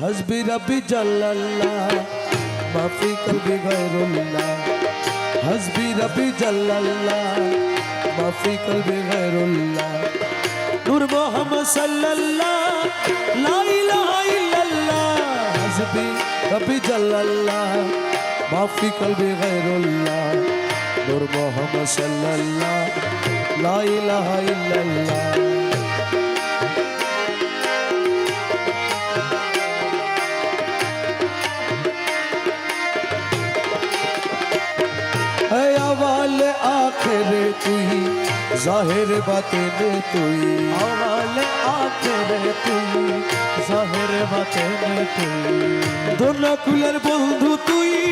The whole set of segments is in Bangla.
हस्बी रब्बी जल्लल्लाह माफी कल्बी गैरुल्लाह हस्बी रब्बी जल्लल्लाह माफी कल्बी गैरुल्लाह नूर मोहम्मद सल्लल्लाह ला इलाहा इल्लल्लाह हस्बी रब्बी जल्लल्लाह माफी कल्बी गैरुल्लाह नूर मोहम्मद सल्लल्लाह ला इलाहा इल्लल्लाह अवाल आखिर तू ही जाहिर बातें तू ही अवाल आखिर तू ही जाहिर बातें तू ही दोनों कुलर बंधु तू ही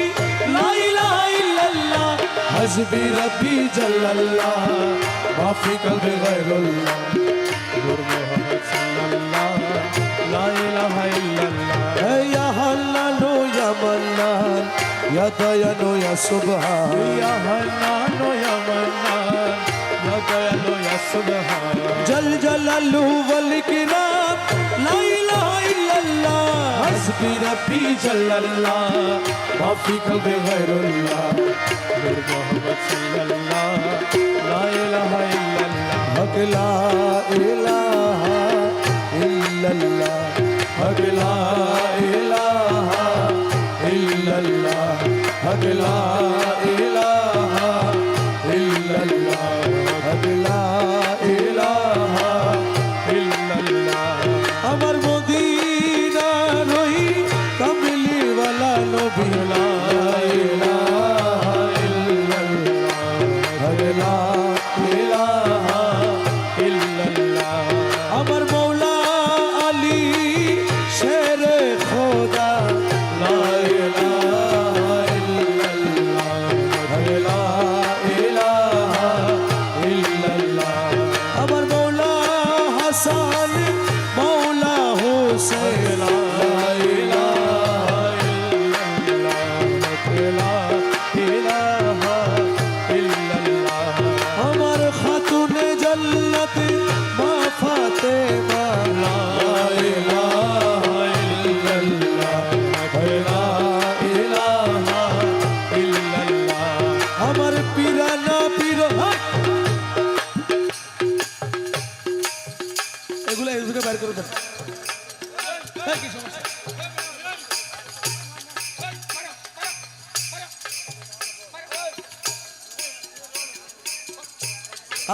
ला इलाहा इल्लल्लाह हस्बी रब्बी जल्लल्लाह माफी कल्बी गैरुल्लाह नूर मोहम्मद सल्लल्लाह ला इलाहा इल्लल्लाह या हन्नानो या मन्नान या दयानो या सुबहान या हन्नानो या मन्नान या दयानो या सुबहान जल जलालु वल इकराम ला इलाहा इल्लल्लाह हस्बी रब्बी जल्लल्लाह माफी कल्बी गैरुल्लाह नूर मोहम्मद सल्लल्लाह ला इलाहा इल्लल्लाह हक ला इलाहा इल्लल्लाह हक ला इलाहा इल्लल्लाह हक ला इलाहा इल्लल्लाह हक ला इलाहा इल्लल्लाह अमर मदीना रोही कमली वाला नबी ला इलाहा इल्लल्लाह हक ला इलाहा इल्लल्लाह अमर मौला अली शेर खुदा ला इलाहा इल्लल्लाह हक ला इलाहा इल्लल्लाह अमर मौला हसन मौला हुसैन ला इलाहा इल्लल्लाह हक ला इलाहा इल्लल्लाह अमर खातून जन्नत मां फातिमा ला इलाहा इल्लल्लाह हक ला इलाहा इल्लल्लाह अमर पीराना पीर এগুলো এগুলো বাইর করে দেন কি সমস্যা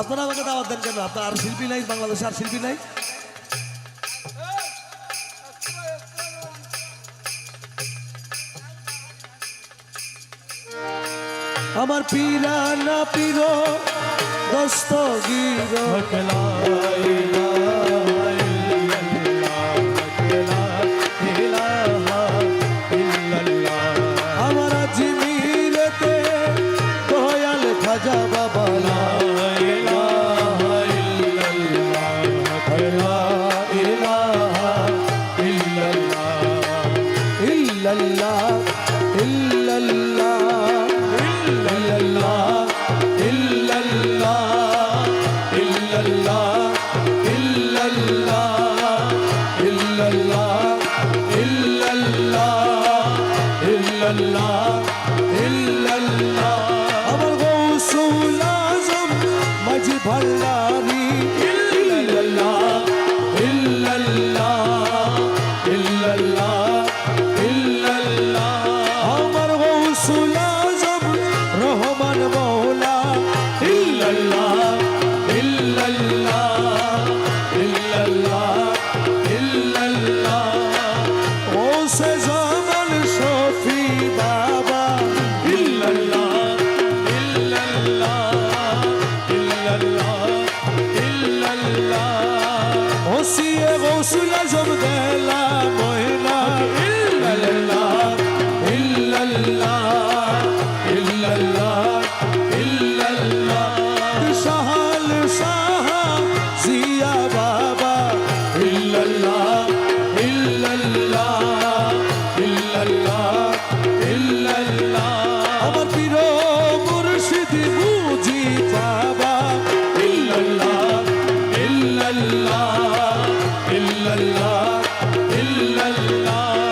আপনারা আমাকে দাওয়াত দেন কেন আপনার আর শিল্পী নাই বাংলাদেশে আর শিল্পী নাই আমার পীরানা পীর দস্তগীর হক লা ইলাহা ইল্লাল্লাহ হক লা ইলাহা ইল্লাল্লাহ আমার আজমিরেতে দয়াল খাজা বাবা লা ইলাহা ইল্লাল্লাহ হক লা ইলাহা ইল্লাল্লাহ ইল্লাল্লাহ ইল্লাল্লাহ illallah illallah illallah illallah illallah illallah illallah amar gausul azam majh bhandari illallah illallah illallah illallah amar gausul Rahman मौला इल्लल्लाह इल्लल्लाह इल्लल्लाह इल्लल्लाह ओ से ज़मान शफी बाबा इल्लल्लाह इल्लल्लाह इल्लल्लाह इल्लल्लाह ओ सिए गौसुल आज़म देला मोहना इल्लल्लाह इल्लल्लाह illallah illallah shahal shah ziya baba illallah illallah illallah illallah amar piro murshid muji baba illallah illallah illallah illallah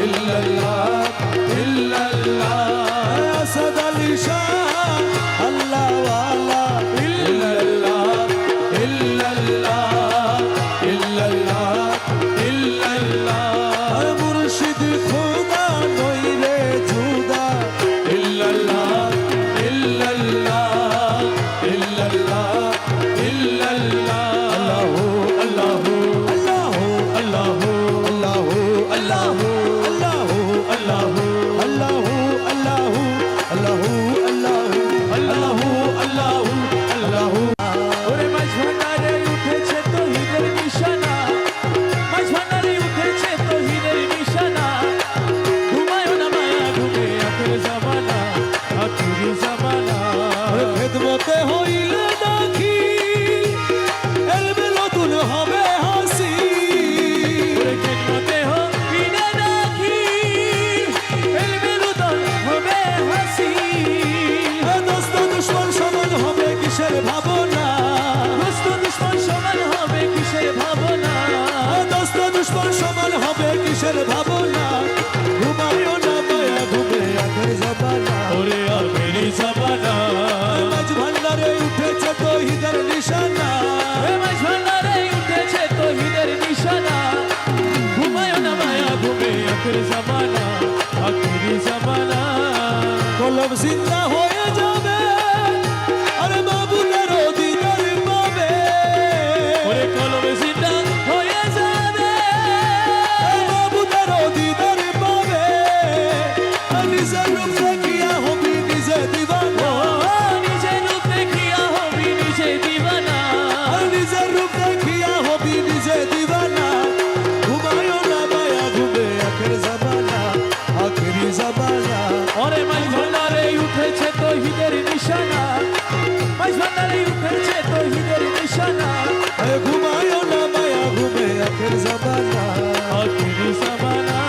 ইল্লাল্লাহ ইল্লাল্লাহ আসাদ আলী শাহ আল্লাহ ওয়ালা ইল্লাল্লাহ ইল্লাল্লাহ ইল্লাল্লাহ ইল্লাল্লাহ মুর্শিদ খোদা নই রে জুদা ইল্লাল্লাহ ইল্লাল্লাহ ইল্লাল্লাহ ইল্লাল্লাহ আল্লাহু আল্লাহু আল্লাহু আল্লাহু আল্লাহু আল্লাহু আল্লাহু আল্লাহু আল্লাহু আল্লাহু আল্লাহু আল্লাহু আল্লাহু ওরে মাঝ ভান্ডারে উঠেছে তৌহিদের নিশানা মাঝ ভান্ডারে উঠেছে তৌহিদের নিশানা ঘুমায় না মায়া ঘুমে আখের জামানা আখিরি জামানা খেদমতে হইলে নাকি এলবে নতুন হবে হাসি ওরে খেদমতে হইলে নাকি এলবে নতুন হবে হাসি দোস্ত দুশ্মন সমান হবে কিসের ভাবনা দোস্ত দুশ্মন সমান হবে কিসের ভাবনা দোস্ত দুশ্মন সমান হবে কিসের ভাবনা ঘুমায়ও না মায়া ঘুমে আখের জামানা ওরে আখেরি জামানা মাঝ ভান্ডারে উঠেছে তৌহিদের নিশানা মাঝ ভান্ডারে উঠেছে তৌহিদের নিশানা ঘুমায়ও না মায়া ঘুমে আখের জামানা আখেরি জামানা কলম জিন্দা হয়ে যাবে আরে বাবুলের দিদার পাবে ওরে কলম জিন্দা হয়ে যাবে বাবুলের দিদার পাবে নিজের রূপ দেখিয়া হবি নিজে দিবানা নিজের রূপ দেখিয়া হবি নিজে দিবানা নিজের রূপ দেখিয়া হবি নিজে দিবানা ঘুমায়ও না মায়া ঘুমে আখের জামানা আখেরি জামানা ওরে মাঝ ভান্ডারে উঠেছে তৌহিদের নিশানা মাঝ ভান্ডারে উঠেছে তৌহিদের নিশানা ঘুমায়ও না মায়া ঘুমে আখের জামানা আখেরি জামানা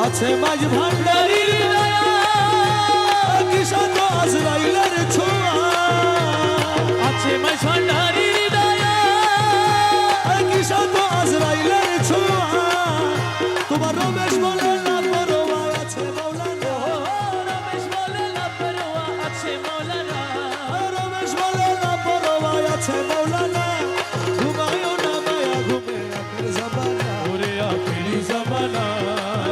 আছে মাঝ ভান্ডারির দয়া কিশোর আজরাইলের ছোঁয়া আছে মাঝ ভান্ডারির দয়া কিশোর আজরাইলের ছোঁয়া তোমার রমেশ বলে না পরোয়া আছে মাওলানা রমেশ বলে না পরোয়া আছে মাওলানা রমেশ বলে না পরোয়া আছে মাওলানা ঘুমায়ও না মায়া ঘুমে আখের জামানা ওরে আখেরি জামানা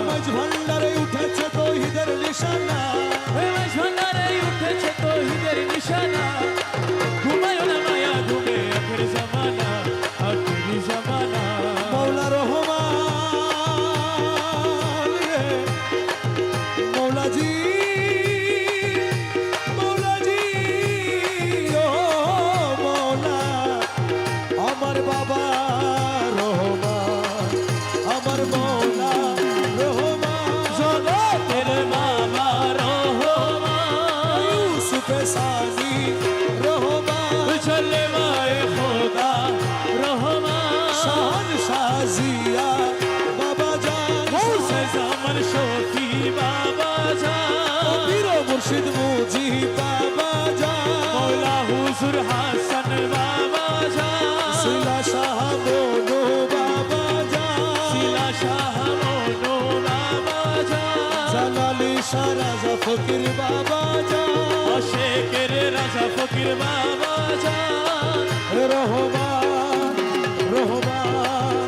মাঝ ভান্ডারে উঠেছে তৌহিদের নিশানা মাঝ ভান্ডারে উঠেছে তৌহিদের নিশানা ঘুমায়ও না মায়া ঘুমে আখের জামানা আখেরি জামানা মওলা রহমান রে মওলাজি মওলাজি ও মওলা আমার বাবা রহমান আমার মওলা রহমান জগতের বাবা রহমান ইউসুফ সানি রহমান চলে মায়ে খোদা রহমান শান শাজিয়া বাবা জান মুসে জামান শফি বাবা জান পীর মুর্শিদ মুজি বাবা জান মওলা হুজুর হাসান বাবা জান সিলা শাহ মোনো বাবা জান সিলা শাহ মোনো বাবা জান জালালি শাহ রাজা ফকির বাবা জান আশেকের রাজা ফকির বাবা জান রহমান রহমান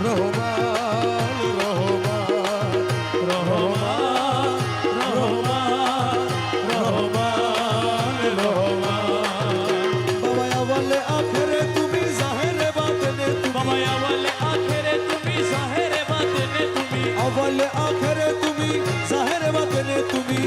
রহমান রহমান রহমান রহমান রহমান রহমান বাবা আওয়ালে আখেরে তুমি জাহেরে বাতনে তুমি বাবা আওয়ালে আখেরে তুমি জাহেরে বাতনে তুমি আওয়ালে আখেরে তুমি জাহেরে বাতনে তুমি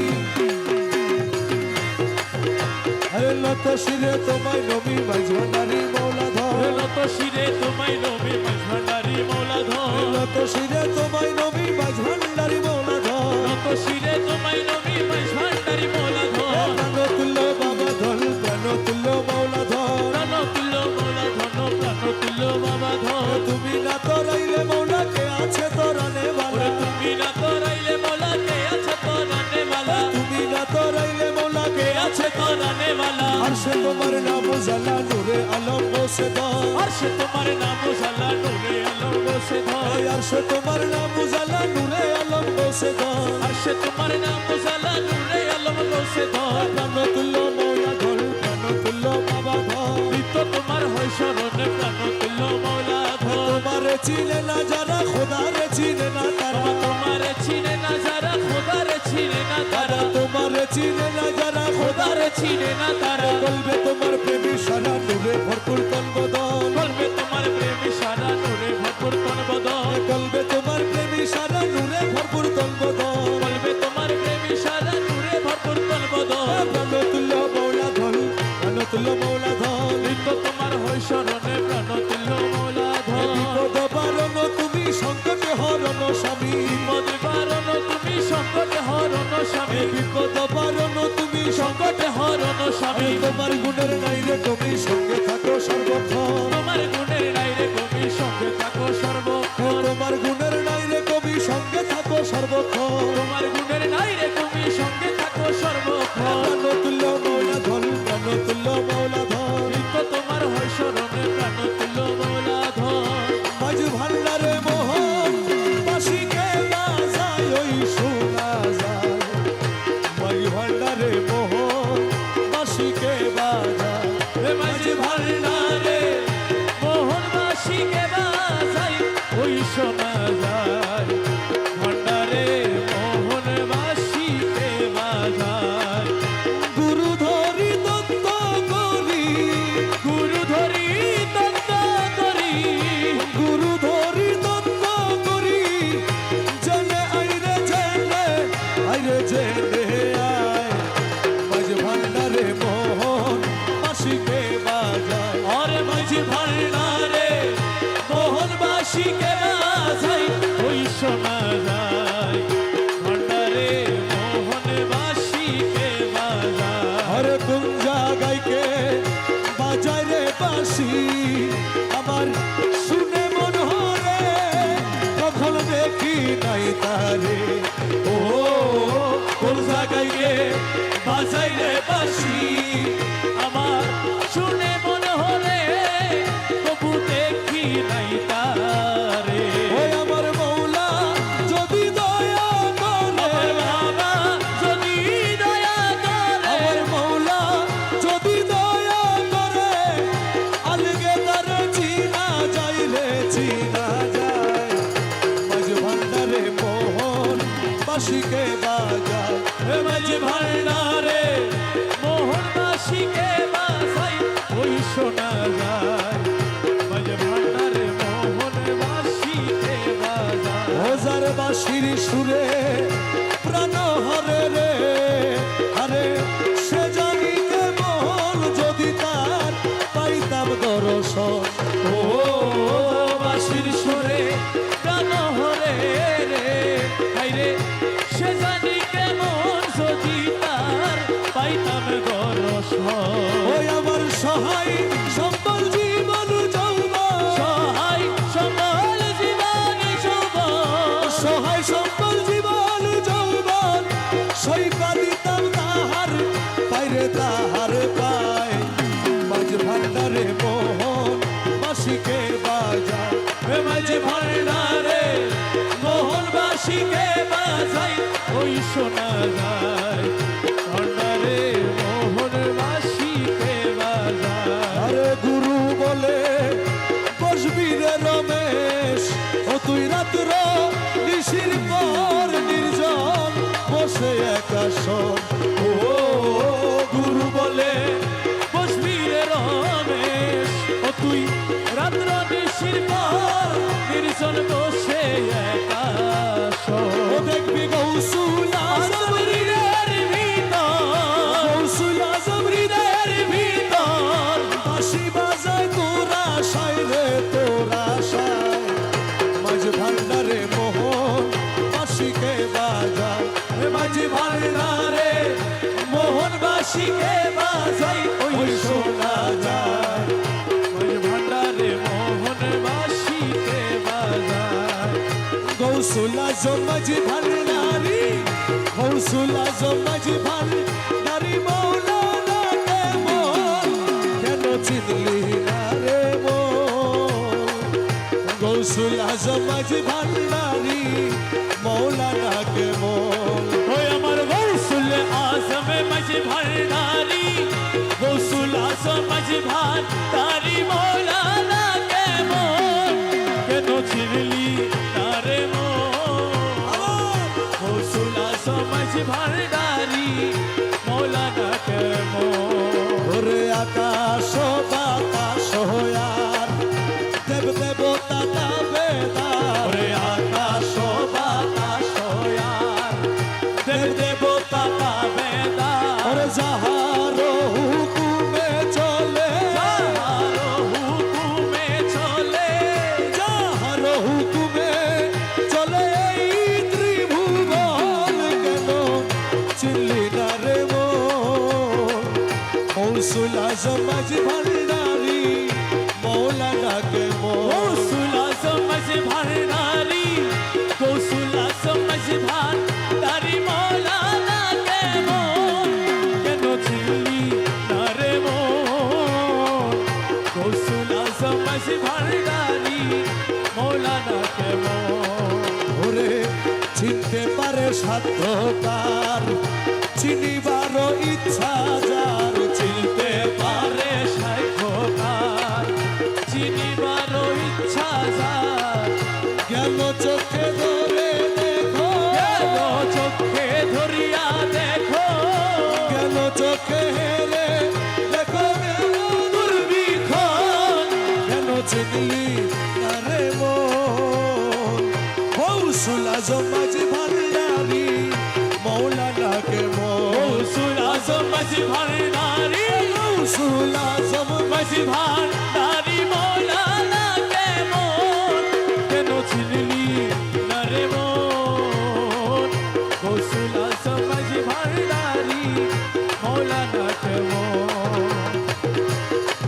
লত শিরে তোমায় নবী মাঝ ভান্ডারি মৌলা ধর লত শিরে তোমায় নবী মাঝ ভান্ডারি মৌলা ধর লত শিরে তোমায় নবী মাঝ ভান্ডারি মৌলা ধর লত শিরে তোমায় নবী মাঝ ভান্ডারি মৌলা ধর প্রাণ তুল্য বাবা ধর প্রাণ তুল্য মৌলা ধর প্রাণ তুল্য মৌলা ধর প্রাণ তুল্য বাবা ধর তুমি না তো রইলে মৌলা কে আছে তোরানে বালা তুমি না তো রইলে মৌলা কে আছে তোরানে বালা তুমি না তো রইলে মৌলা কে আছে তোরানে বালা আরশে তোমার নাম জালা নূরে আলম বসে দাও আরশে তোমার নাম জালা নূরে আলম বসে ধর আরশে তোমার নাম জালা নূরে আলম বসে দাও আরশে তোমার নাম জালা নূরে আলম বসে ধর প্রাণ তুল্য মৌলা ধর প্রাণ তুল্য বাবা ধর নিত্য তোমার হয় স্মরণে প্রাণ তুল্য মৌলা ধর তোমারে চিনে না যারা খোদারে চিনে না তারা তোমার চিনে না যারা খোদার চিনে না তারা তোমারে চিনে না যারা খোদার চিনে না তারা বলবে তোমার প্রেমী সারা নূরে ভরপুর তন বদন বলবে তোমার প্রেমী সারা নূরে ভরপুর তন বদন বলবে তোমার প্রেমী সারা নূরে ভরপুর তন বদন বলবে তোমার প্রেমী সারা নূরে ভরপুর তন বদন প্রাণ তুল্য মৌলা ধর প্রাণ তুল্য মৌলা ধর নিত্য তোমার হয় স্মরণে প্রাণ তুল্য মৌলা ধর বিপদ বারণ তুমি সংকটে হরণ স্বামী বিপদ বারণ তুমি সংকটে হরণ স্বামী বিপদ বারণ তুমি সংকটে হরণ স্বামী তোমার গুণের নাই রে তুমি সঙ্গে থাকো সর্বক্ষণ তোমার গুণের নাই রে কবি সঙ্গে থাকো সর্বক্ষণ তোমার গুণের নাই রে কবি সঙ্গে থাকো সর্বক্ষণ তোমার গুণের নাই রে কবি সঙ্গে থাকো সর্বক্ষণ প্রাণ তুল্য মৌলা ধর প্রাণ তুল্য মৌলা ধর নিত্য তোমার হয় স্মরণে প্রাণ তুল্য মৌলা ধর মাঝ ভান্ডারে মোহন বাসিকে বাজায় ওই শোনা যায় মাঝ ভান্ডারে মোহন বাসিকে বাজায় হে মাঝি ভান্ডারে মোহনবাসীকে বাজাই ওই শোনা যায় ভান্ডারে মোহনবাসীকে বাজায় গুরু ধরি দত্ত করি গুরু ধরি দত্ত করি গুরু ধরি দত্ত করি জেনে আইরে জেনে আয় মাঝ ভান্ডারে মোহন বাসিকে বাজায় অরে মাঝি ভান্ডারে মোহনবাসীকে বাজাই ওই শোনা যায় ভান্ডারে মোহনবাসীকে বাজায় আরে কোন জায়গায়কে বাজায় রে বাসি আমার শুনে মন হরে কখন দেখি নাই তারে ও কোন জায়গায় গে বাজাই রে বাসি আমার শুনে মনে হলে তবু দেখি নাই তারে ওই আমার মৌলা যদি দয়া করে আমার বাবা যদি দয়া করে আমার মৌলা যদি দয়া করে আলগে তার চিনা যাইলে চিনা যায় মাঝ ভান্ডারে মোহন বাসিকে বাজায় হে মাঝি ভান্ডারে মোহনবাসীকে বাজাই ওই শোনা যায় মাঝি ভান্ডারে মোহনবাসীকে বাজায় হাজার বাসির সুরে প্রাণ হরে রে আরে সে জানি কেমন যদি তার পাইতাম দর্শন ও বাঁশির সুরে প্রাণ হরে রে হাইরে সে জানি কেমন যদি তার পাইতাম দর্শন ওই আমার সহায় সম্বল জীবন যৌবন সহায় সম্বল জীবন যৌবন সহায় সম্বল জীবন যৌবন সৈকা দিতাম তাহার পাইরে তাহার পায় মাঝ ভান্ডারে মোহন বাসিকে বাজায় হে মাঝি ভান্ডারে মোহনবাসীকে বাজাই ওই শোনা যায় ভান্ডারে মোহনবাসীকে বাজায় আরে গুরু বলে বসবি রে রমেশ ও তুই রাত্র নিশির পর নির্জন বসে একা শোন ও গুরু বলে বসবি রে রমেশ ও তুই রাত্র নিশির পর নির্জন বসে একা ও দেখবি গৌসুল আজম হৃদয়ের ভিতর গৌসুল আজম হৃদয়ের ভিতর বাঁশি বাজায় তোরা সাই রে তোরা সাই মাঝ ভান্ডারে মোহন বাঁশিকে বাজায় মাঝ ভান্ডারে মোহনবাসীকে বাজাই ওই শোনা যায় মাঝ ভান্ডারে মোহনবাসীকে বাজায় গৌসুল আজম মাঝ ভান্ডারি গৌসুল আজম মাঝ ভান্ডারি মৌলানা কেমন চিনলি না রে মন গৌসুল আজম মাঝি ভান্ডারি মৌলানা কেমন ওই আমার গৌসুল আজম মাঝি ভান্ডারি গৌসুল আজম মাঝি ভান্ডারি মৌলানা কেমন কেন চিনলি না রে মন গৌসুল আজম মাঝি ভান্ডারি মৌলানা কেমন ওরে আকাশ বাতাস আর দেব দেবতা তাবেদার ওরে আকাশ বাতাস আর দেব দেবতা তাবেদার ওরে যাহার হুকুমে চলে যাহার হুকুমে চলে যাহার হুকুমে চলে এই ত্রিভুবন কেন চিনলি না রে মন গৌসুল আজম মাঝি ভান্ডারি মৌলানা কেমন গৌসুল আজম মাঝি ভান্ডারি গৌসুল আজম মাঝি ভান্ডারি মৌলানা কেমন কেন চিনলি না রে মন গৌসুল আজম মাঝি ভান্ডারি মৌলানা কেমন ওরে চিনতে পারে সাধ্যকার চিনিবার ইচ্ছা যার চিনতে পারে সাইকোকার চিনিবার ইচ্ছা যার গেল চোখে ধরে দেখো গেল চোখে ধরিয়া দেখো গেল চোখে হেরে দেখো দুর্বিক্ষণ কেন চিনলি না রে মন গৌসুল আজম মাঝি ভান্ডারি মৌলানা কেমন গৌসুল আজম মাঝি ভান্ডারি গৌসুল আজম মাঝি ভান্ডারি মৌলানা কেমন কেন চিনলি না রে মন গৌসুল আজম মাঝি ভান্ডারি মৌলানা কেমন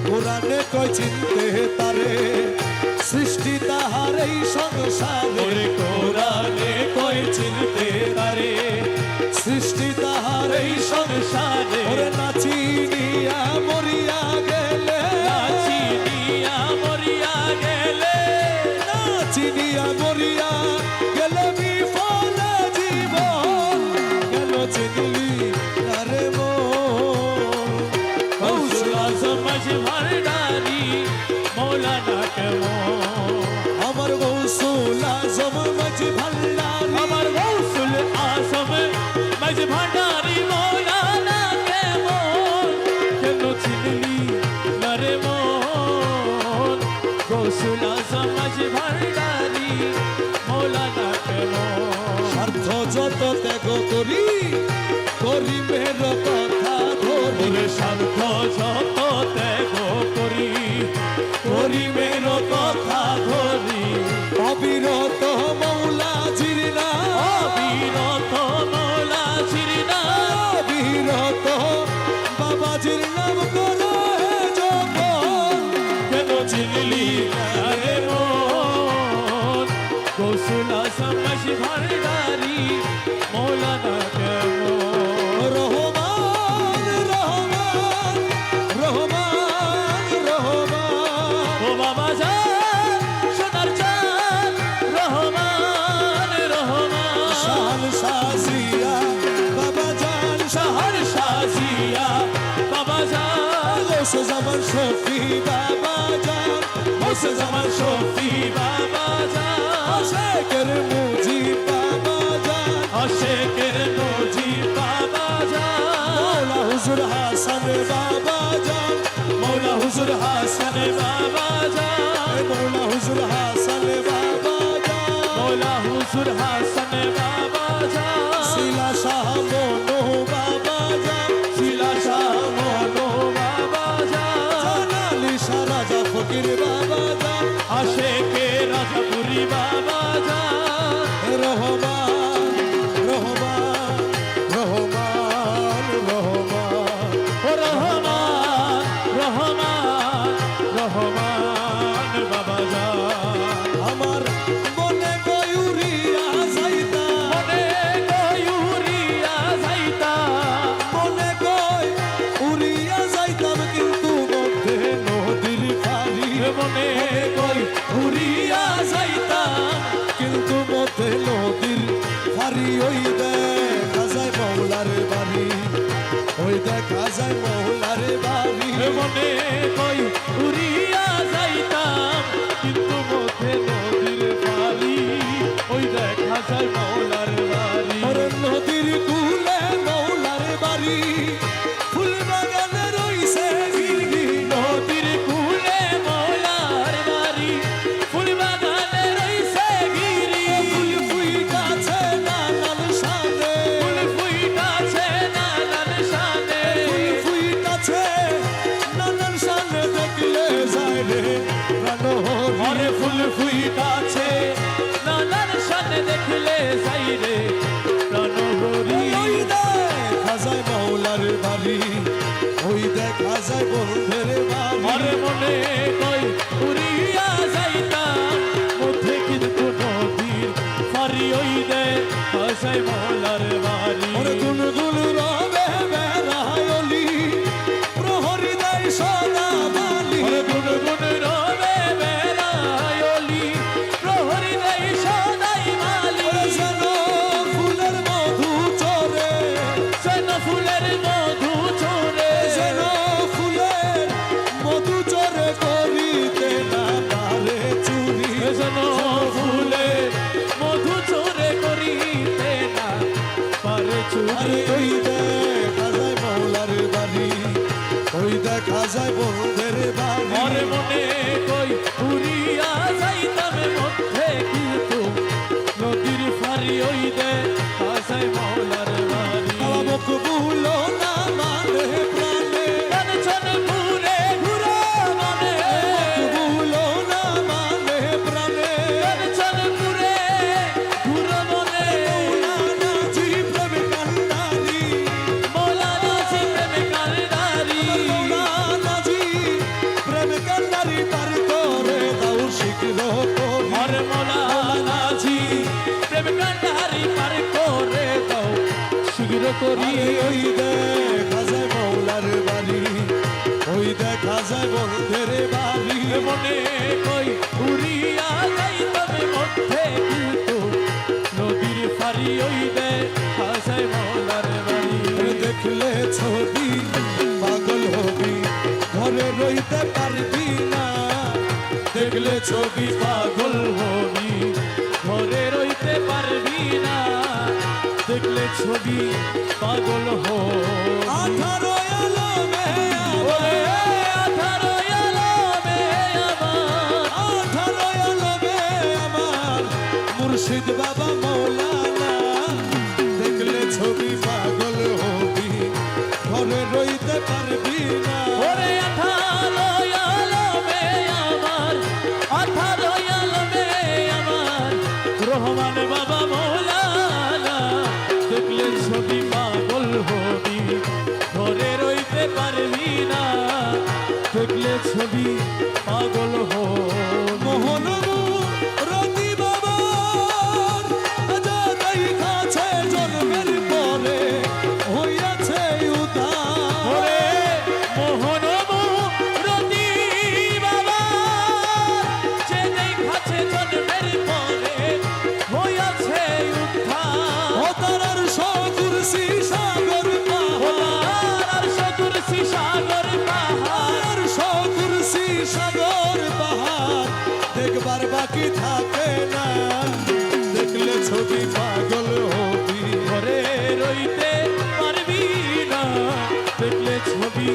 কোরআনে কয় চিনতে তারে সৃষ্টি তাহার এই সংসারে ওরে কোরআনে কয় চিনতে তারে সৃষ্টি তাহার এই সংসারে ওরে নাচিনিয়া মরিয়া গেলে চিনিয়া মরিয়া গেলে নাচিনিয়া মরিয়া গেলে বিফলে জীবন কেন চিনলি না রে মন গৌসুল আজম মাঝি ভান্ডারি মৌলানা কেমন আমার গৌসুল আজম মাঝি ভান্ডারি আমার গৌসুল আজম মাঝি ভান্ডারি মৌলানা কেমন কেন চিনলি না রে মন গৌসুল আজম মাঝি ভান্ডারি মৌলানা কেমন স্বার্থ যত ত্যাগ করি করি মের কথা ধরি ওরে স্বার্থ যত ত্যাগ করি করি মের কথা ধরি অবিরত মৌলা জিরিনা অবিরত মৌলা ছিড়িনা অবিরত বাবাজির নাম করো হে যখন কেন চিনলি না রে মন গৌসুল আজম মাঝি ভান্ডারি মৌলানা কেমন রহমান রহমান রহমান রহমান ও বাবা জান সোনার চাঁদ রহমান রহমান শান সাজিয়া বাবা জান শহর সাজিয়া বাবা জান গোসে জামান শফি বাবা জান হোসে জামান শফি বাবা জান শেখের মুজি বাবা জান আশেকের নজি বাবা জান মৌলা হুজুর হাসান বাবা জান মৌলা হুজুর হাসান বাবা জান মৌলা হুজুর হাসান বাবা জান মৌলা হুজুর হাসান বাবা জান শিলা শাহ মনো বাবা জান শিলা শাহ মনো বাবা জান জানালি শাহ রাজা ফকির বাবা জান আশেকে রাজাপুরি বাবা জান রহমান রহমান রহমান রহমান ও রহমান রহমান রহমান বাবা জান আমার মনে গয়ুরিয়া যাইতা মনে গয়ুরিয়া যাইতা মনে গয় উড়িয়া যাইতাম কিন্তু মধ্যে যায় মৌলার বাড়ি মনে কই উড়িয়া যাইতাম কিন্তু মধ্যে নদীর পানি ওই দেখা যায় মৌলার বাড়ি ওরে নদীর কূলে মৌলার বাড়ি ফুল বাগানে রইছে গিরগি নদীর কূলে মৌলার বাড়ি ফুল বাগানে রইছে গিরি ফুল ফুইটাছে নানান সাথে ফুল ফুইটাছে নানান শানে ফুল ফুইটাছে নানান সাথে দেখলে যায় রে প্রাণ ঘরে ফুল ফুইটাছে নানান শানে দেখলে যাই রে প্রাণহরি ওই দেখা যায় মৌলার বাড়ি ওই দেখা যায় বন্ধের বাড়ি ঘরে মনে কই উড়িয়া যাইতাম মধ্যে কিন্তু নদীর ফারি ওই দে আসাই মৌলার বাড়ি ওরে গুনগুন রবে বেড়ায়লি প্রহরী দেয় সদা বালি ঘরে গুনগুন রবে বেড়ায়লি প্রহরী দেয় সদাই মালি ওরে যেন ফুলের মধু চরে যেন ফুলের মধু চোরে যেন ফুলের মধু চরে করিতে না পারে চুরি যেন ফুলে মধু চোরে করিতে না পারে আরে চুরি ওই দেখা যায় মৌলার বাড়ি ওই দেখা যায় বন্ধের বাড়ি মরে মনে কই উড়িয়া যাইতাম মধ্যে কিন্তু নদীর ফারি ওই দে আসাই মৌলার বাড়ি মুখ বুলো না মানে প্রাণে কাঞ্চন ঘুরে ঘুরে মনে বুলো না মানে প্রাণে কাঞ্চন ঘুরে ঘুরে মনে নানাজি প্রেম কান্ডারি মৌলানা সে প্রেমে কালদারি নানাজি প্রেম কান্ডারি তার করে দাও শীঘ্র করি আর মৌলানা জি প্রেম কান্ডারি পার করে দাও শীঘ্র করি ওই দেখা যায় মৌলার বাড়ি ওই দেখা যায় বন্ধের বাড়ি মনে কই উড়িয়া যাইতাম মধ্যে কিন্তু নদীর ফারি ওই দে আসাই মৌলার বাড়ি দেখলে ছবি পাগল হবি ঘরে রইতে পারবি না দেখলে ছবি পাগল হবি ঘরে রইতে পারবি না দেখলে ছবি পাগল হবি 18 আলমে ওরে 18 আলমে আমার 18 আলমে আমার মুর্শিদ বাবা মৌলানা দেখলে ছবি পাগল হবি ঘরে রইতে পারবি না ওরে 18 আলমে আমার 18 আলমে আমার রহমান বাবা মৌলানা দেখলে ছবি পাগল হবি ঘরে রইতে পারবি না দেখলে ছবি পাগল হবি মোহন রতি বাবার যাই কাছে জন্মের পরে হইয়াছে উদার ওরে মোহন রতি বাবা যে দেখাছে জন্মের পরে হইয়াছে উদ্ধার ও তারার সকুরসি সাগর পাহাড় আর সতুরসি সাগর পাহাড় আর সকুরসি সাগর পাহাড় দেখবার বাকি থাকে না দেখলে ছবি পাগল হবি ঘরে রইতে পারবি না দেখলে ছবি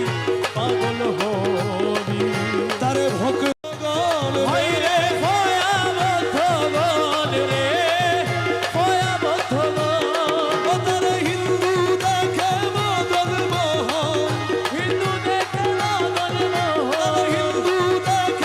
পাগল হবি তারে ভক্তগণ ভাই রে ভয়াবহ গণ রে ভয়াবহ গণ ও তারে হিন্দু দেখে মদন মোহন হিন্দু দেখে মদন মোহন হিন্দু দেখে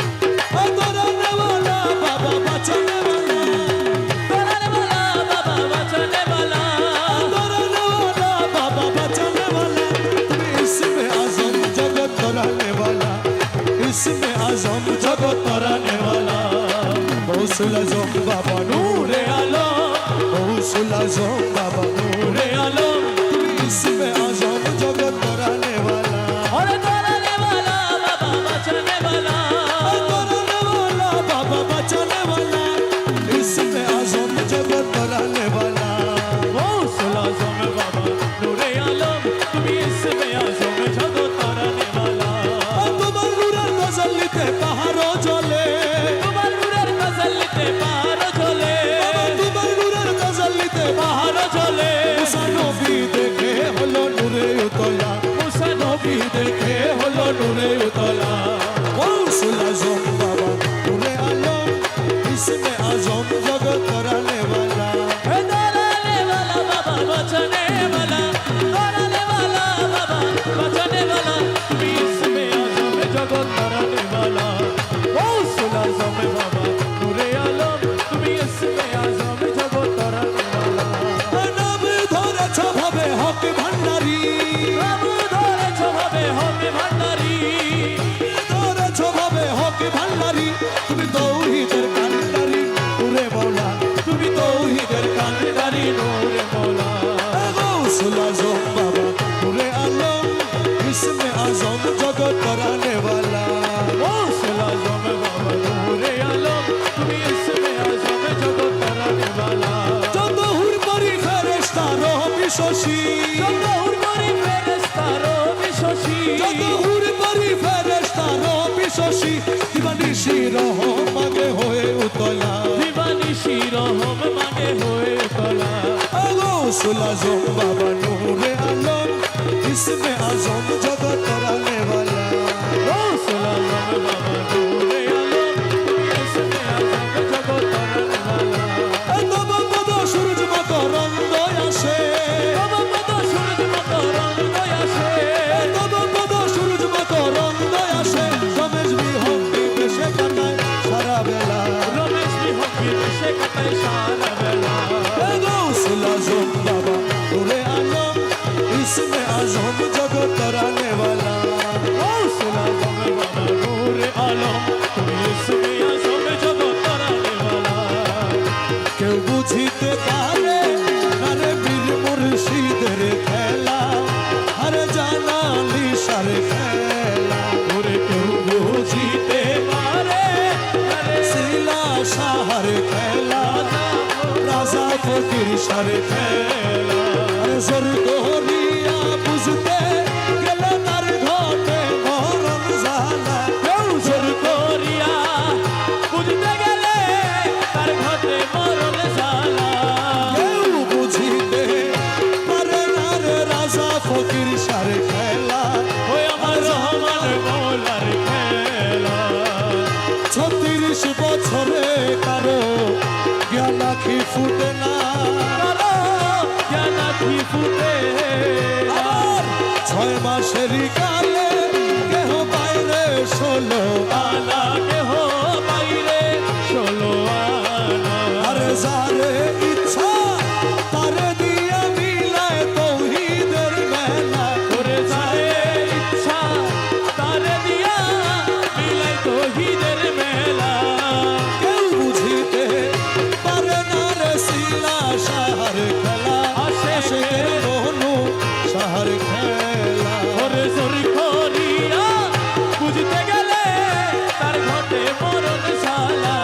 तोराने वाला बाबा बचाने वाला तोराने वाला बाबा बचाने वाला तोराने वाला बाबा बचाने वाला इसमें आजम जगत तोराने वाला इसमें आजम जगत तोराने वाला गौसुल आजम बाबा नूरे आलम गौसुल आजम बाबा नूरे आलम इसमें आजम जगत तोराने वाला और तोराने वाला बाबा बचाने वाला নিতে পাহাড় জ্বলে তোমার নূরের গজল নিতে পাহাড় জ্বলে তোমার নূরের গজল নিতে পাহাড় জ্বলে মুসা নবী দেখে হলো নূরে উতলা মুসা নবী দেখে হলো নূরে উতলা গৌসুল আজম বাবা নূরে আলম ইসমে আজম জগৎ তরানে वाला হে দলালে वाला বাবা বাঁচানে वाला দলালে वाला বাবা বাঁচানে वाला তুমি ইসমে আজম জগৎ তরানে वाला গৌসুল আজম বাবা নূরে আলম তুমি ইসমে আজম জগৎ তরানে वाला নাম ধরেছ ভাবে হক ভান্ডারী বাবু ধরেছ ভাবে হবে ভান্ডারি ধরেছ ভাবে হক ভান্ডারী তুমি তৌহিদের কান্ডারী নূরে মওলা তুমি তৌহিদের কান্ডারী নূরে মওলা গৌসুল আজম বাবা নূরে আলম ইসমে আজম জগৎ তরানে वाला গৌসুল আজম বাবা নূরে আলম তুমি ইসমে আজম জগৎ তরানে वाला যত হুরমরি ফেরেশতা রবি শশী যত উর্বরী ফেরেশতা রবি শশী যত হুরমরি ফেরেশতা রবি শশী দিবানিশি রহমাগে হয়ে উতলা দিবানিশি রহম মাগে হয়ে তোলা গৌসুল আজম বাবা নূরে আলম ইসমে আজম জগৎ তরানে वाला গৌসুল আজম বাবা নূরে আলম তুমি ইসমে আজম জগৎ তরানে वाला তব পদ সূরজ মকরন্দ আসে তব পদ সূরজ মকরন্দ আসে তব পদ সূরজ মকরন্দ আসে রমেশ বিহঙ্গি দেশে কাটায় সারা বেলা রমেশ বিহঙ্গি দেশে কাটায় সারা বেলা গৌসুল আজম বাবা নূরে আলম ইসমে আজম জগৎ তরানে वाला গৌসুল আজম বাবা নূরে আলম তুমি ইসমে আজম জগৎ তরানে वाला কেউ বুঝিতে পারে আরে বীর মুর্শিদের খেলা আরে জানালি সারে খেলা ওরে কেউ বুঝিতে পারে আরে শিলা সাহার খেলা রাজা ফকির সারে খেলা আরে জোর করিয়া বুঝতে গেলে তার ঘটে মরণ জানা কেউ জোর করিয়া বুঝতে গেলে তার ঘটে মরণ জ্বালা কেউ বুঝিতে পারে না রে রাজা ফকির সারে খেলা ওই আমার রহমান মৌলার খেলা 36 বছরে কারো জ্ঞান আঁখি ফুটে না কারো জ্ঞান আঁখি ফুটে আর 6 মাসেরই কালে কেহ বাইরে 16 আনা কেহ বাইরে 16 আনা আরে যারে ইচ্ছা তারে দিয়ে মিলায় তৌহিদের মেলা করে যায় ইচ্ছা তারে দিয়া মিলাই তৌহিদের মেলা কেউ বুঝিতে পারে না রে শিলা সাহার খেলা আশেকের মনু সাহার খেলা ওরে জোর করিয়া বুঝতে গেলে তার ঘটে মরণ শালা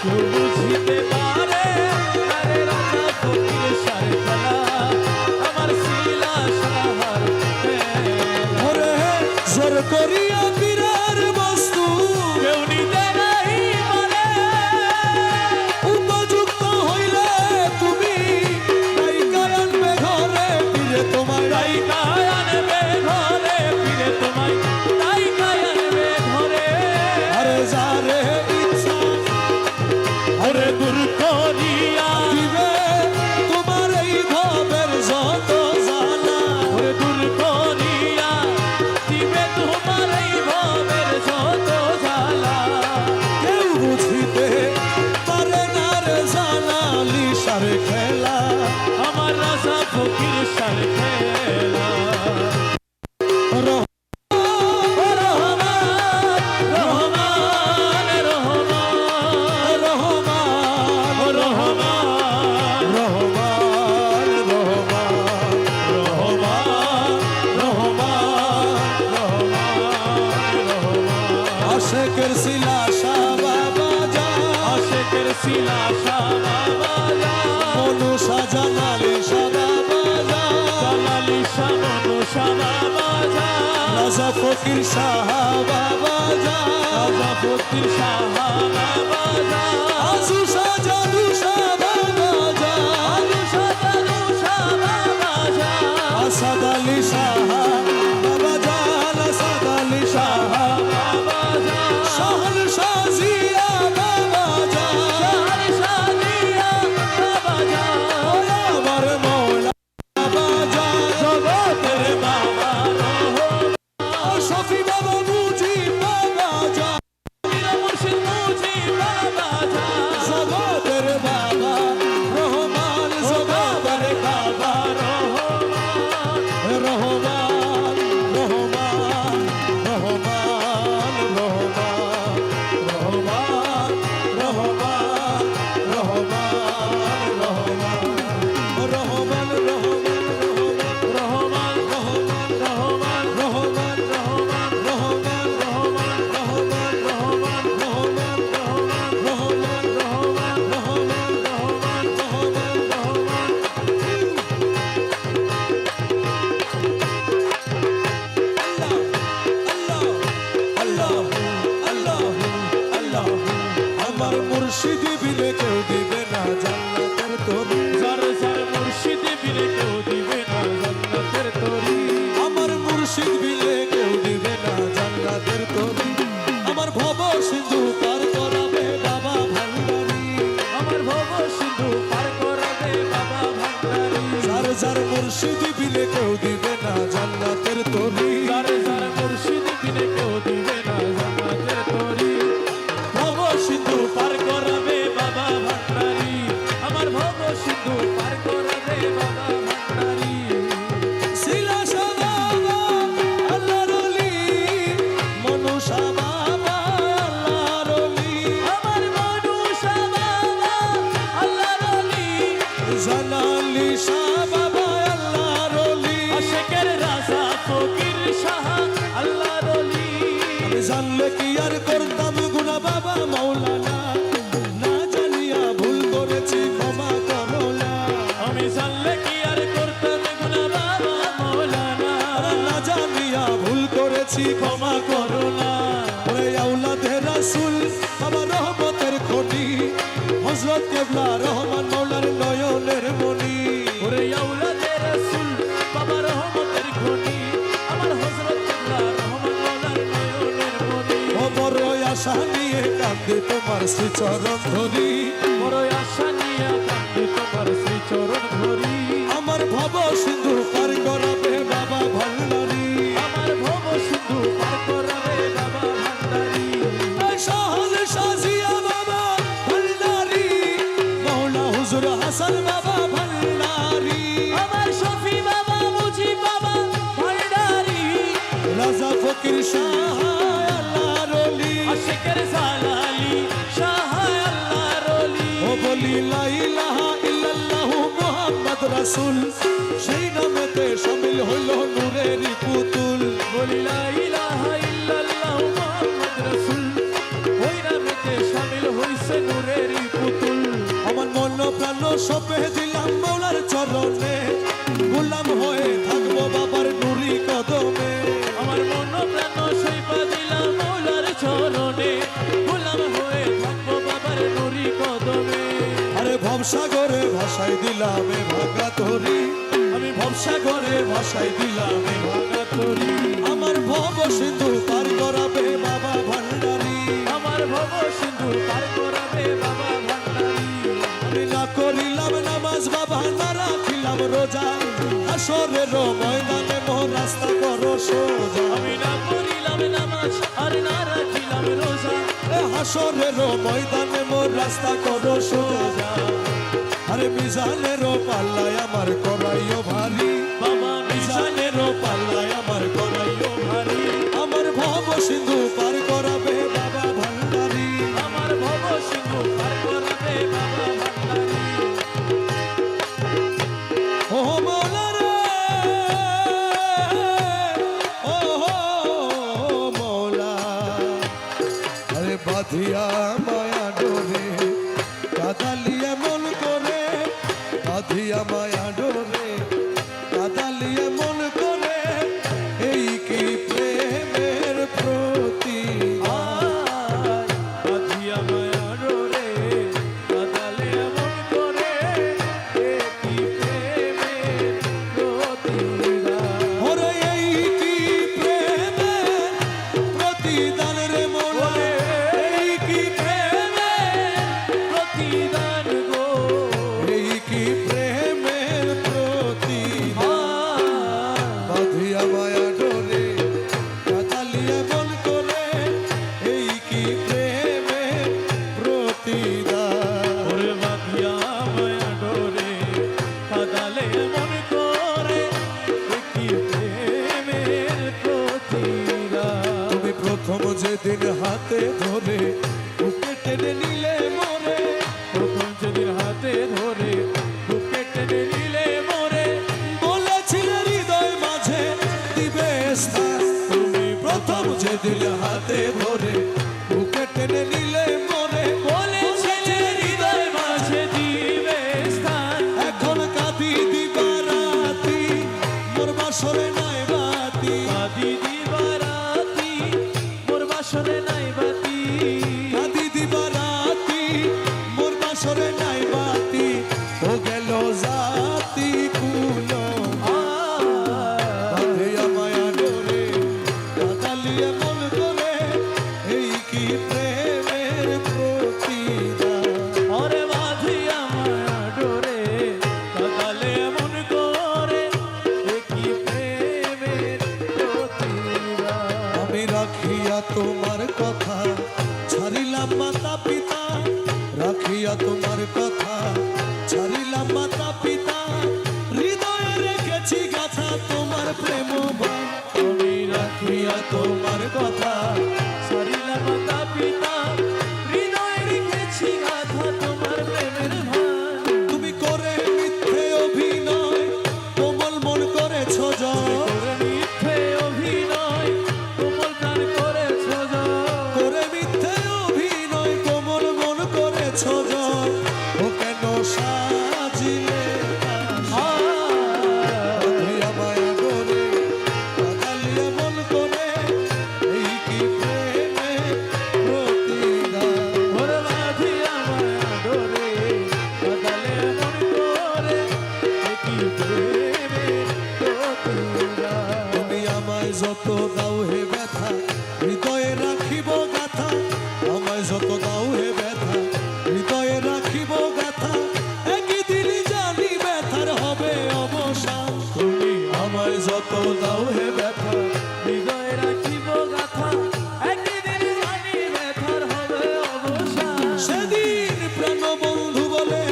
কেউ বুঝিতে পারে আরে রাজা ফকির সার খেলা আমার শিলা সাহার খেলা ওরে জোর করিয়া বীরের বস্তু কেউ নিতে নাই পারে উপযুক্ত হইলে তুমি নায়িকা আনবে ঘরে ফিরে তোমায় তাই আনবে ঘরে ফিরে তোমায় তাই আনবে ঘরে আরে যারে ইচ্ছা ওরে দূর করিয়া দিবে তোমার এই ভাবের যত জ্বালা ওরে দূর করিয়া দিবে তোমার এই ভবের যত জ্বালা কেউ বুঝিতে পারে না রে জানালি সারে খেলা আমার রাজা ফকির সার খেলা রহ- ও রহমান রহমান রহমান রহমান ও রহমান রহমান রহমান আশেকের শিলা বাবা যা আশেকের শিলা বাবা মনুষা জানালি সাদা বাজা জালালি শামনু শামা বাজা রাজা ফকির শাহ বাবা যা ফকির শাহ বাবা যান আজু শাহ জাদু শাহ বাবা যান আলু সাজালু শাহ বাবা যান আসাদ আলী শাহ বাবা যান আসাদ আলী শাহ বাবা যান শাহল শাহ জিয়া বাবা যান শাহর শাদিয়া বাবা যান আমার মৌলা বাবা যান জগতের বাবা রহমান শফি বাবা মুজি বাবা যান পীর মুর্শিদ মুজি বাবা যান জগতের বাবা রহমান জগতের বাবা রহমান রহমান রহমান রহমান রহমান রহমান রহমান রহমান রহমান রহমান রহমান রহমান রহমান আমার মুর্শিদি বিলে কেউ দিবে না জান্নাতের তরি যার যার মুর্শিদ বিলে কেউ দিবে না জান্নাতের তরি আমার মুর্শিদ বিলে কেউ দিবে না জান্নাতের তরি আমার ভব সিন্ধু পার করাবে বাবা ভান্ডারি আমার ভব সিন্ধু পার করাবে বাবা ভান্ডারি যার যার মুর্শিদি বিলে কেউ দিবে না জান্নাতের তরি যার যার মুর্শিদ বিলে কেউ দিবে না জান্নাতের তরি ভব সিন্ধু পার করাবে বাবা ভান্ডারি আমার ভব সিন্ধু পার করাবে বাবা ভান্ডারি শিলা শাহ বাবা আল্লাহর ওলি মনুষা বাবা আল্লাহর ওলি আমার মনুষা বাবা আল্লাহর ওলি জানালি শাহ বাবা আল্লাহর ওলি আশিকের রাজা ফকির শাহ আল্লাহর ওলি আমি জানলে কি আর করতাম গুনা বাবা মাওলানা না জানিয়া ভুল করেছি ক্ষমা করো না আমি জানলে কি আর করতাম গুনাহ বাবা মাওলানা না জানিয়া ভুল করেছি ক্ষমা করো না ওরে আওলাদে রাসূল আমার রহমতের খনি হযরত কেবলা রহমান মাওলার নয়নের মনি ওরে আওলাদে রাসূল বাবা রহমতের খনি আমার হযরত কিবলা রহমান মাওলার নয়নের মনি ও বড় আশা নিয়ে কাঁদে তোমার শ্রীচরণ ধরি বড় আশা নিয়ে কাঁদে তোমার শ্রী চরণ ধরি আমার ভব সিন্ধু পার করাবে বাবা ভান্ডারি আমার ভব সিন্ধু পার করাবে বাবা ভান্ডারি শাহল শাজিয়া বাবা ভান্ডারি মৌলা হুজুর হাসান বাবা ভান্ডারি আমার শফি বাবা মুজি বাবা ভান্ডারি রাজা ফকির শাহ আল্লাহর ওলি আশিকের জালালি শাহ আল্লাহর ওলি ও বলি লা ইলাহা ইল্লাল্লাহু মুহাম্মদ রাসূল সেই নামেতে শামিল হইল নূরের পুতুল বলি লা ইলাহা ইল্লাল্লাহু মুহাম্মদ রাসূল ওই নামেতে শামিল হইছে নূরের পুতুল আমার মন প্রাণ সপে দিলাম মৌলার চরণে গোলাম হয়ে থাকবো বাবার নুরি কদমে আমার মন প্রাণ সইপা দিলাম মৌলার চরণে গোলাম হয়ে থাকবো বাবার নুরি কদমে আরে ভবসাগরে ভাষায় দিলাম এ ভাঙা তরি আমি ভবসাগরে ভাষায় দিলাম এ ভাঙা তরি আমার ভব সিন্ধু পার করাবে বাবা ভান্ডারি আমার ভব সিন্ধু পার করাবে বাবা ভান্ডারি আমি না করিলাম নামাজ বাবা না রাখিলাম রোজা আসরের ময়দানে মোর রাস্তা করো সোজা আমি না করিলাম নামাজ আর না রাখিলাম রোজা এ হাসরের ময়দানে মোর রাস্তা করো সোজা আরে মিজানের পাল্লায় আমার করাইও ভারী বাবা মিজানের পাল্লায় আমার করাইও ভারী আমার ভব সিন্ধু পার করাবে বাবা ভান্ডারি আমার ভব সিন্ধু পার করাবে বাবা ভান্ডারি ও মৌলা রে ও মৌলা আরে বাঁধিয়া মায়া ডোরে কাদালিয়া মন করে বাঁধিয়া মায়া ডোরে কাদালিয়া মন করে এই কি প্রেমের প্রতি হাতে ধরে বুকে টেনে নিলে মোরে, প্রথম যেদিন হাতে ধরে বুকে টেনে নিলে মোরে, বলেছিলে হৃদয় মাঝে দিবে স্থান। তুমি প্রথম যেদিন হাতে ধরে বুকে টেনে নিলে মোরে, বলেছিলে হৃদয় মাঝে দিবে স্থান। এখন কাঁদি দিবারাতি মোর বাসরে নাই বাতি, কাঁদি দিবারাতি মোর বাসরে নাই বাতি, কাঁদি দিবারাতি মোর বাসরে নাই বাতি, ও গেল জাতি কুলো বাঁধিয়া মায়া ডোরে, কাঁদালিয়া মন করে, এই কি প্রেমের প্রতিদান। ওরে বাঁধিয়া মায়া ডোরে, কাঁদালে মন করে, এ কি প্রেমের প্রতিদান। আমি রাখিয়া তোমার কথা ছাড়িলাম মাতা পিতা, রাখিয়া তোমার কথা ছাড়িলাম মাতা পিতা, হৃদয়ে রেখেছি গাথা তোমার প্রেম বাণ। আমি রাখিয়া তোমার কথা সারিলা মাতা পিতা, হৃদয়ে রেখেছি গাথা তোমার প্রেমের ভান। তুমি করে মিথ্যে অভিনয় কোমল মন করেছ জয়, করে মিথ্যে অভিনয় কোমল প্রাণ করেছ জয়। করে মিথ্যে অভিনয় কোমল মন করেছ জয়, ও কেন সাজিলে বাঁধিয়া মায়া ডোরে, কাঁদালিয়া মন করে, এই কি প্রেমের প্রতিদান। ওরে বাঁধিয়া মায়া ডোরে, কাঁদালে মন করে, এ কি প্রেমের প্রতিদান। তুমি আমায় যত দাও হে ব্যথা হৃদয়ে রাখিব গাথা, আমায় যত দাও হে ব্যথা হৃদয়ে রাখিব গাথা, একদিন জানি ব্যথার হবে অবসান। তুমি আমায় যত দাও হে ব্যথা হৃদয়ে রাখিব গাথা, একদিন জানি ব্যথার হবে অবসান। সেদিন প্রাণ বন্ধু বলে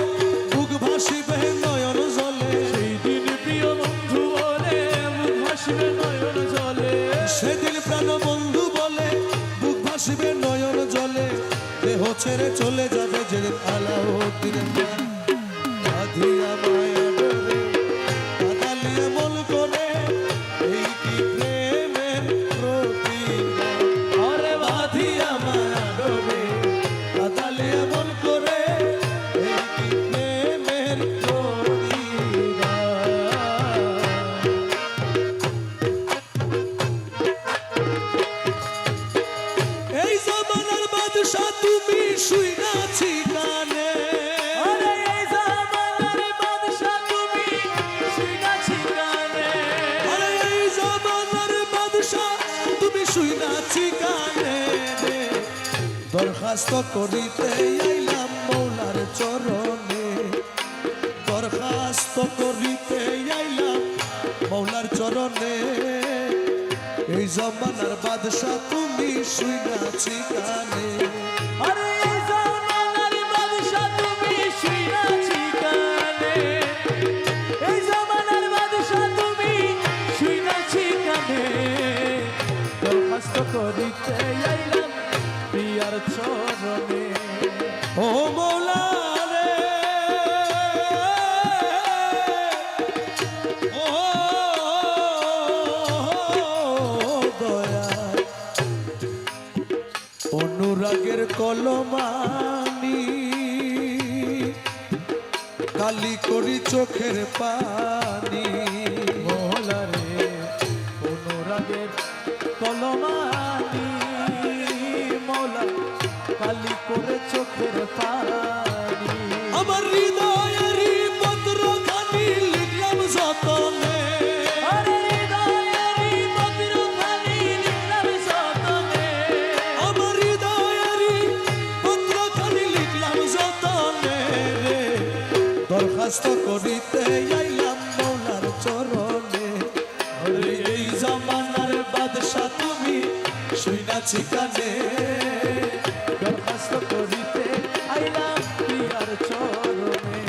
বুক ভাসিবে নয়ন জলে, সেই দিন প্রিয় বন্ধু বলে মুখ ভাসবে নয়ন জলে। সেদিন প্রাণ বন্ধু বলে বুক ভাসিবে নয়ন জলে, দেহ ছেড়ে চলে যাবে যেদিন আলাউদ্দিন বাঁধিয়া মায়া ডোরে, কাঁদালিয়া মন করে, এই কি প্রেমের প্রতিদান। ওরে বাঁধিয়া মায়া ডোরে, কাঁদালিয়া মন করে, এই কি প্রেমের প্রতিদান। এই জমানার বাদশা তুমি শুইনাছি কানে, ওরে এই জামানার বাদশা তুমি শুইনাছি কানে। আরে এই জমানার বাদশা তুমি শুইনাছি কানে, দরখাস্ত করিতে আইলাম মৌলার চরণে, দরখাস্ত করিতে আইলাম মৌলার চরণে, এই জমানার বাদশা তুমি শুইনাছি কানে। আরে এই জামানার বাদশা তুমি শুইনাছি কানে, এই জামানার বাদশা তুমি শুইনাছি কানে। দরখাস্ত করিতে আইলাম প্রিয়ার চরণে। ও মৌলা রে, ও দয়া, অনুরাগের কলমানি কালি করি চোখের পানি, মহলা রে অনুরাগের কলমানি, মৌলা কালি করে চোখের পানি। আমার হৃদয়েরই পত্র খানি লিখলাম যতনে, আরে হৃদয়েরই পত্রখানি লিখলাম যতনে, আমার হৃদয়েরই পত্র খানি লিখলাম যতনে রে, দরখাস্ত করিতে আইলাম মৌলার চরণে, ওরে এই জমানার বাদশা তুমি শুইনাছি কানে, দরখাস্ত করিতে আইলাম প্রিয়ার চরণে।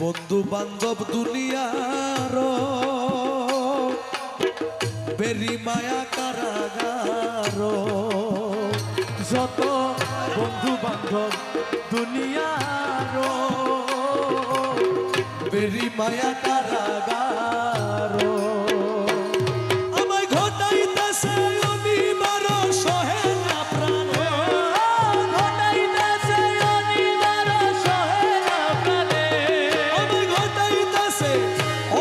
বন্ধু বান্ধব দুনিয়ার বেরি মায়া কারাগার, যত বন্ধু বান্ধব দুনিয়ার বেরি মায়া কারাগার আমায় ঘটাইতেছে অনিবার সহে না প্রাণ ঘটাইতেছে অনিবার সহে না প্রাণে আমায় ঘটাইতেছে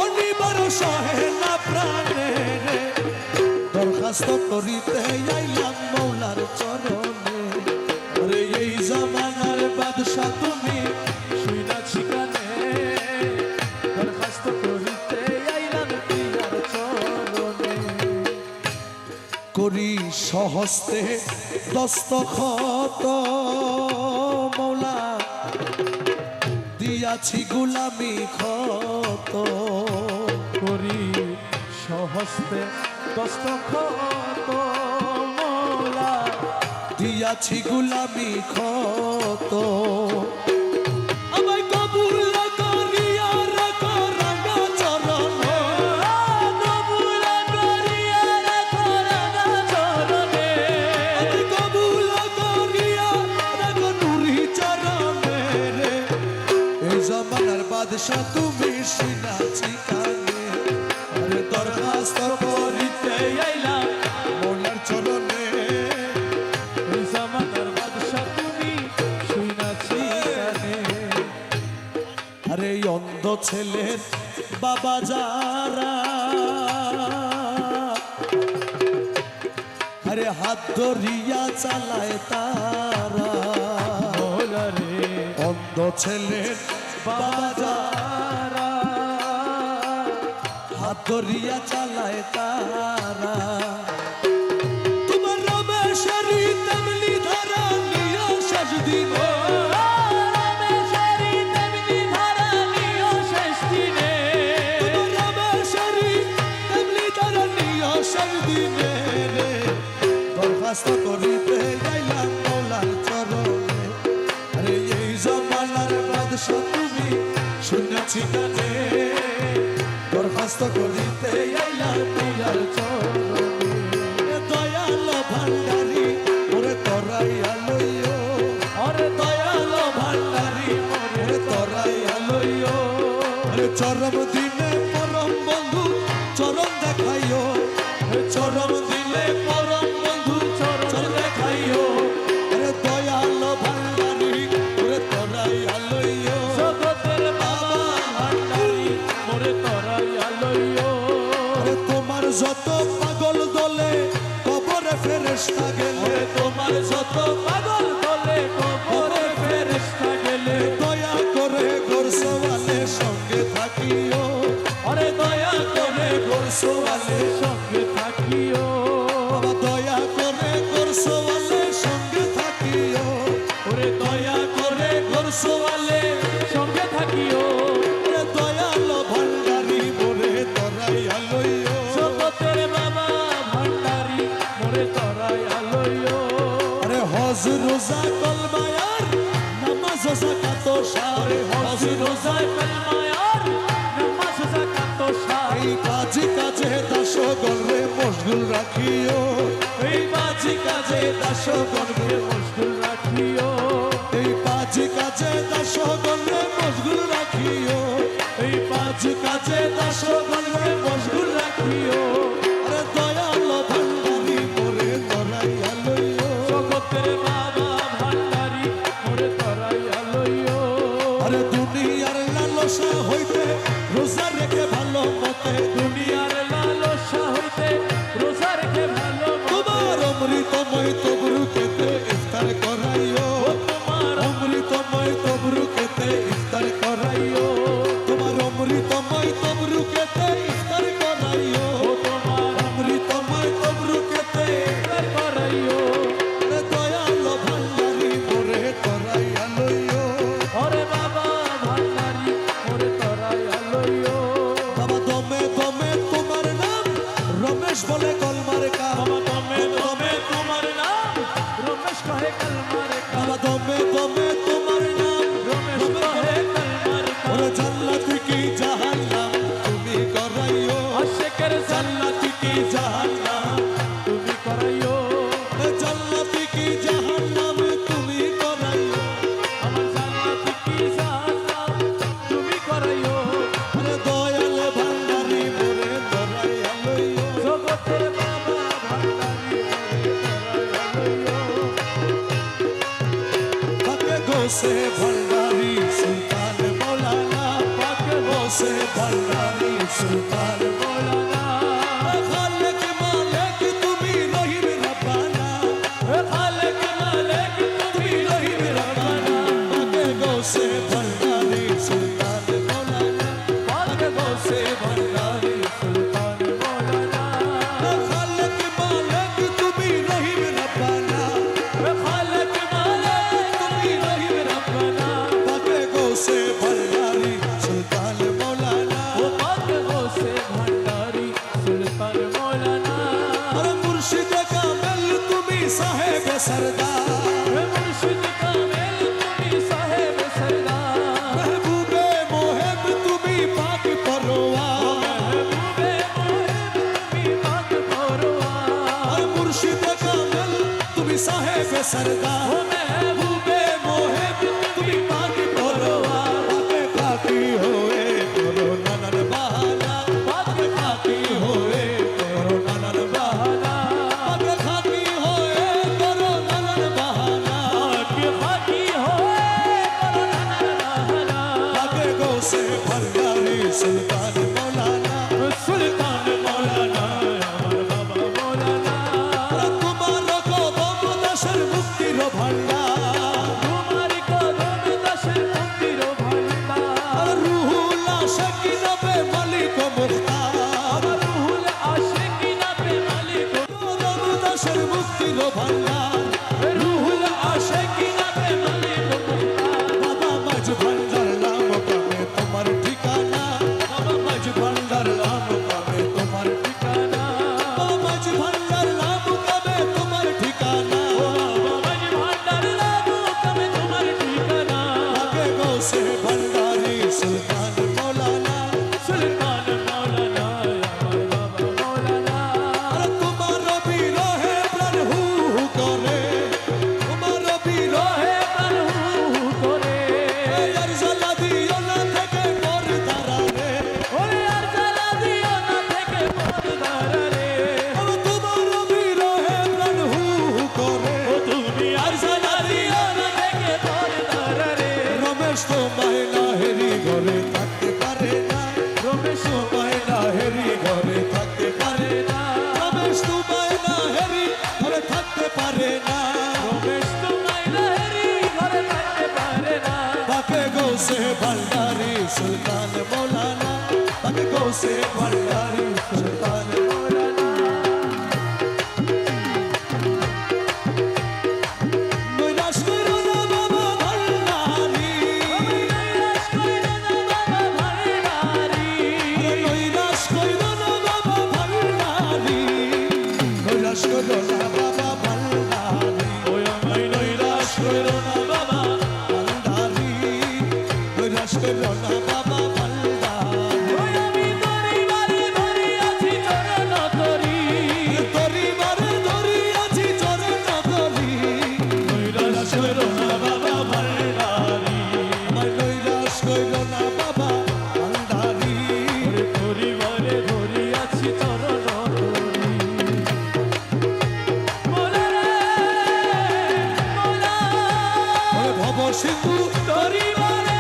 অনিবার সহে না প্রাণে রে দরখাস্ত করিতে আইলাম মৌলার চরণে আরে এই জামানার বাদশা তুমি শুইনাছি কানে দরখাস্ত করিতে আইলাম পিয়ার চরণে করি সহস্তে দস্তখত মৌলা দিয়াছি গুলামি ক্ষত করি সহস্তে দস্তখত মৌলা দিয়াছি গুলামি ক্ষত আমায় কবুল করিয়া রাখো রাঙা চরণ কবুল করিয়া রাখো রাঙা চরণে আমায় কবুল করিয়া রাখো নুরি চরণে রে এই জামানার বাদশা তুমি শুনাছি কানে আরে দরখাস্ত করিতে আইলাম মৌলার চরণে এই জামানার বাদশা তুমি শুইনাছি কানে আরে এই অন্ধ ছেলের বাবা যারা আরে হাত ধরিয়া চালায় তারা মৌলা রে অন্ধ ছেলের বাবা যারা হাত ধরিয়া চালায় তারা তোমার রমেশেরই তেমনি ধারা নিয়ে শেষ দিন রামেশ্বরী তেমনি ধারা নিও শেষ দিনে তোমার রমেশেরই তেমনি ধারা নিয়ে শেষ দিনে রে দরখাস্ত করিতে গাইলাম মৌলার চরণে আরে এই জমানার বাদশা তুমি শুনেছি কানে দরখাস্ত করিতে গাইলাম মৌলার চরণে দয়াল ভান্ডারি ওরে তরাইয়া লইও ওরে দয়াল ভান্ডারি ওরে তরাইয়া লইও আরে চরম দিনে পরম বন্ধু চরম দেখাইও চরম দিনে পরম বন্ধু চরম দেখাইও আরে দয়াল ভান্ডারি ওরে তরাইয়া লইও জগতের বাবা ভান্ডারি মোরে তরাইয়া লইও আরে তোমার যত পাগল দলে কবরে ফেরেশতা গেলে তোমার যত পাগল বলে কবরে ফেরেশতা গেলে দয়া করে গোরসওয়ালে সঙ্গে থাকিও ওরে দয়া করে গোরসওয়ালে সঙ্গে থাকিও বাবা দয়া করে গোরসওয়ালে সঙ্গে থাকিও ওরে দয়া করে গোরসওয়ালে সঙ্গে থাকিও ওরে দয়াল ভান্ডারি মোরে তরাইয়া লইও জগতের বাবা ভান্ডারি মোরে তরাইয়া লইও আরে হজ রোজা কলমায়ার নামাজ যাকাত সারে হজ রোজা কলমায়ার নামাজ যাকাত সার এই কাজে কাজে দাস গলরে মশগুল রাখিও এই বাজি কাজে দাস গর্বে মশগুল রাখিও এই পাঁচ কাজে দাস গলরে মশগুল রাখিও এই পাঁচ কাজে দাস গর্বে মশগুল রাখিও আরে দয়াল ভান্ডারি মোরে তরাইয়া লইও জগতের বাবা ভান্ডারি মোরে তরাইয়া লইও আরে দুনিয়ার লালসা হইতে রোজা রেখে ভালো মতে দুনিয়ার লালসা হইতে রোজা রেখে ভালো তোমার অমৃতময় তবরুকেতে ইফতার করাইও তোমার অমৃতময় তবরুকেতে ইফতার করাইও তোমার অমৃতময় তবরুকেতে ইফতার করাইও তোমার অমৃতময় তবরুকেতে প্রেম করাইও আরে দয়াল ভান্ডারি মোরে তরাইয়া লইও ওরে বাবা ভান্ডারি মোরে তরাইয়া লইও বাবা দমে দমে তোমার নাম রমেশ বলে কলমার কাম বাবা দমে দমে তোমার নাম রমেশ কহে কলমার বাবা দমে দমে তোমার নাম রমেশ কহে কলমার ওরে জান্নাতি কি জাহান্নাম তুমি করাইও আশেকের জান্নাতি কি জাহান্নাম তুমি করাইও জান্নাতি কি জাহান্নাম বসে ভান্ডারি সুলতান মৌলানা পাকে বসে ভান্ডারি সুলতান মৌলানা খালেক মালিক তুমি রহিম রব্বানা খালেক মালিক তুমি রহিম রব্বানা পাকে বসে ভান্ডারি সুলতান মৌলানা পাকে বসে ভান্ডারি সুলতান মৌলানা খালেক মালিক তুমি রহিম রব্বানা খালেক মালিক তুমি রহিম রব্বানা পাকে বসে ভান্ডারি সুলতান মৌলানা ও পাকে বসে ভান্ডারি সুলতান মৌলানা আর মুর্শিদ কামেল তুমি সাহেব সরদার মুর্শিদ কামেল তুমি সাহেব সরদার महबूबे मोहब তুমি পাক পরওয়ার महबूबे मोहब তুমি পাক পরওয়ার আর মুর্শিদ কামেল তুমি সাহেব সরদার ও महबूबे মোহব তুমি পাক পরওয়ার পাকে পাকি হোয়ে করো নানার বাহানা পাকে পাকি হোয়ে করো নানার বাহানা পাকে পাকি হোয়ে করো নানার বাহানা के बाकी होए करना পাকে গোসে ভান্ডারি সুলতান মৌলানা सुल्तान मौलाना আমার বাবা মৌলানা তোমার কদম দাসের মুক্তির ভান্ডার তোমারি কদম দাসের মুক্তির ভান্ডার রুহুল আশিকিন বে মালিক মুখতার রুহুল আশিকিনা পে মালিক কদম দাসের মুক্তির ভান্ডার রুহুল আশিকিনা পে মালিক বাবা মাঝ ভান্ডার নাম কামে তোমার ঠিকানা বাবা মাঝ ভান্ডার নাম কামে তোমার ঠিকানা বাবা মাঝ ভান্ডার নাম কামে তোমার ঠিকানা বাবাজ ভান্ডার লাগু কবে তোমার ঠিকানা আগে গোসে ভান্ডারি সুলতান মৌলানা সুলতান মৌলানা আমার বাবা মৌলানা আর তোমার বিরহে প্রাণ হু হু করে তোমার বিরহে হে প্রভু করে আর জ্বালা দিও না থেকে মোর দাঁড়ারে ওরে আর জ্বালা দিও না থেকে পর্দার রে আর তোমার বিরহে প্রাণ হু হু করে ও তুমি আর জ্বালা দিও না থেকে পর্দার রে রমেশ তোমায় লাহেরি ঘরে থাকতে পারে না রমেশ তোমায় লাহেরি ঘরে থাকতে পারে না রমেশ তোমায় লাহেরি ঘরে থাকতে পারে না রমেশ তোমায় লহরি ঘরে থাকতে পারে না পাকে গোসে ভান্ডারি সুলতান মৌলানা পাকে গোসে ভান্ডারি সুলতান মৌলানা নৈরাশ করো না বাবা ভান্ডারি নৈরাশ কইরো না বাবা ভান্ডারি নৈরাশ করো না বাবা ভান্ডারি নৈরাশ করো না বাবা ভান্ডারি ওই আমায় নৈরাশ কইরো না বাবা ভান্ডারি নৈরাশ করো না বাবা ভান্ডারি ওই আমি দরি বাড়ি ধরি আছি চরণ তরি পরিবারে ধরি আছি চরণ ধরি নৈরাশ কইরো না বাবা ভান্ডারি আমার নৈরাশ কইল না বাবা ভান্ডারি ওরে পরিবারে ধরি আছি চরণ তরি মোলা রে মোলা ওরে ভব সিন্ধু পরিবারে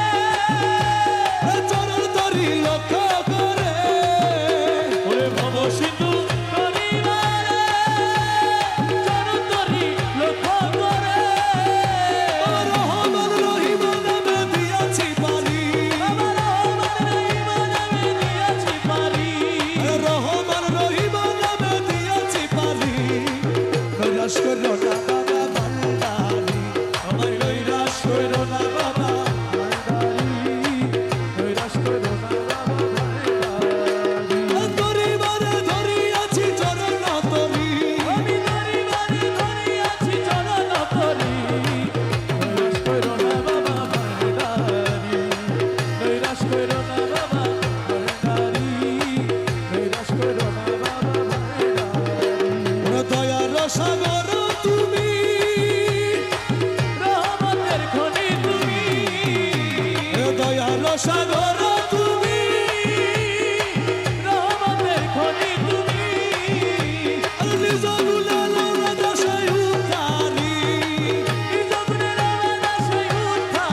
চরণ ধরি লক্ষ্য করে ওরে ভব সিন্ধু পরিবারে চরণ তরি লক্ষ্য করে রহমান রহিম নামে দিয়াছি পারি আমার রহমান রহিম নামে দিয়াছি পারি রহমান রহিম নামে দিয়াছি পারি নৈরাশ কইল না বাবা ভান্ডারি আমার নৈরাশ কইল না বাবা নৈরাশ কইরো না বাবা ভান্ডারি পরিবারে ধরি আছি চরণ ধরি আমি পরিবারে ধরি আছি চরণ তরি নৈরাশ কইরো না বাবা ভান্ডারি নৈরাশ কইরো না বাবা ভান্ডারি নৈরাশ কইরো না বাবা ভান্ডারি দয়ার সাগর তুমি রহমতের খনি তুমি দয়ার সাগর তুমি রহমতের খনি তুমি নিজগুল আলোর দশায় উদ্ধারি নিজগুণের আওয়াজ আসে উঠা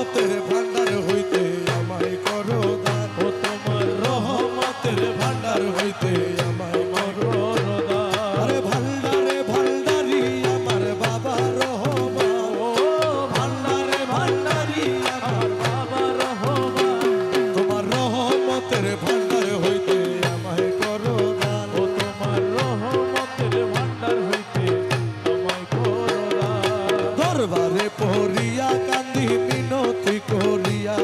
রহমতের ভান্ডার হইতে আমায় করো দান ও তোমার রহমতের ভান্ডার হইতে আমায় করো রহদান আরে ভান্ডারে ভান্ডারি আমার বাবা রহমান ও ভান্ডারে ভান্ডারি আমার বাবা রহমান তোমার রহমতের ভান্ডার হইতে আমায় করো দান ও তোমার রহমতের ভান্ডার হইতে আমায় করো দান দরবারে পড়িয়া কান্দি মিনতি করিয়া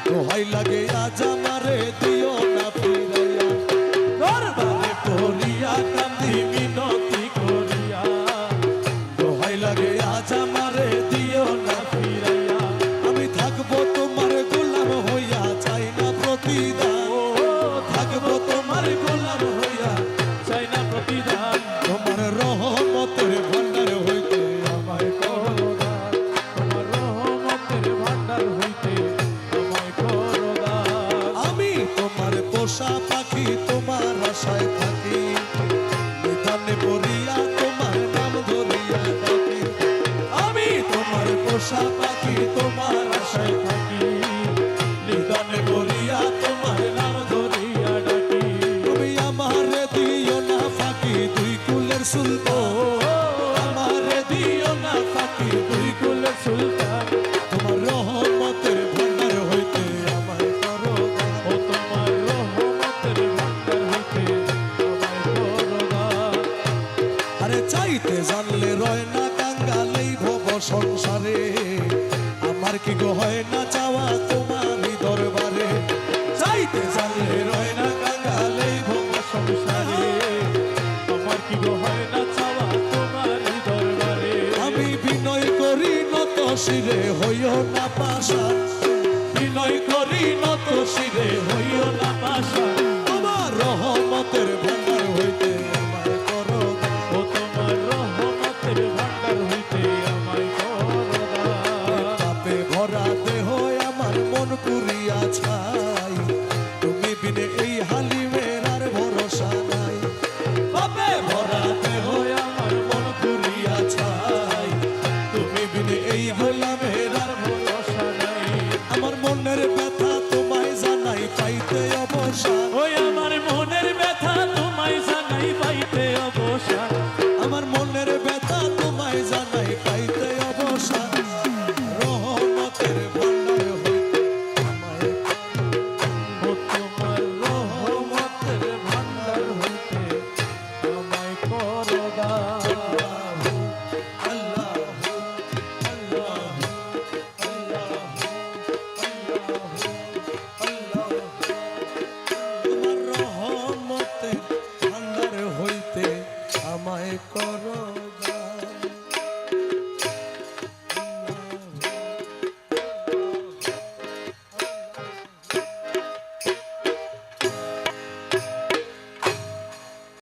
দোহাই লাগে আজ আমারে দিও না ফিরাইয়া দরবারে পড়িয়া কান্দি মিনতি করিয়া দোহাই লাগে আজ আমারে দিও না ফিরাইয়া আমি থাকবো তোমার গোলাম হইয়া চাই না প্রতিদান ও থাকবো তোমার গোলাম হইয়া চাই না প্রতিদান তোমার রহমতের ভান্ডার হইতে আমায় করো করো দান তোমার রহমতের ভান্ডার হইতে আমায় করো দান আমি তোমার পোষা পাখি তোমার আশায় থাকি নিধানে পড়িয়া তোমার নাম ধরিয়া ডাকি আমি তোমার পোষা পাখি তোমার আশায় থাকি নিধানে পড়িয়া তোমার নাম ধরিয়া ডাকি তুমি আমারে দিও না ফাঁকি দুই কুলের সুলতান আমারে দিও না ফাঁকি দুই কুলের সুলতান তোমার রহমতের ভান্ডার হইতে আমায় করো দান ও তোমার রহমতের ভান্ডার হইতে আমায় করো দান আরে চাইতে জানলে রয় না কাঙ্গালেই ভব সংসারে আমার কি গো হয় না চাওয়া তোমারই দরবারে চাইতে জানলে রয় না কাঙ্গালেই ভব সংসারে আমার কি গো হয় না চাওয়া তোমারই দরবারে আমি বিনয় করি নত শিরে হইও না পাশা বিনয় করি নত শিরে হইও না পাশা তোমার রহমতের ভান্ডার হইতে আমায় করো দান ও তোমার রহমতের ভান্ডার হইতে আমায় করো দান পাপে ভরা দেহ আমার মন পুরিয়া ছাই তুমি বিনে এই হালিমের আর ভরসা নাই পাপে ভরা দেহ আমার মন পুরিয়া ছাই তুমি বিনে এই গোলামের আর ভরসা নাই আমার মনের ব্যথা তোমায় জানাই পাইতে অবসান ওই আমার মনের ব্যথা তোমায় জানাই পাইতে অবসান আমার মনের ব্যথা তোমায় জানাই পাইতে অবসান রহমতের ভান্ডার হইতে আমায় ও তোমার রহমতের ভান্ডার হইতে আমায় করো দান আল্লাহ তোমার রহমতের ভান্ডার হইতে আমায় করো দান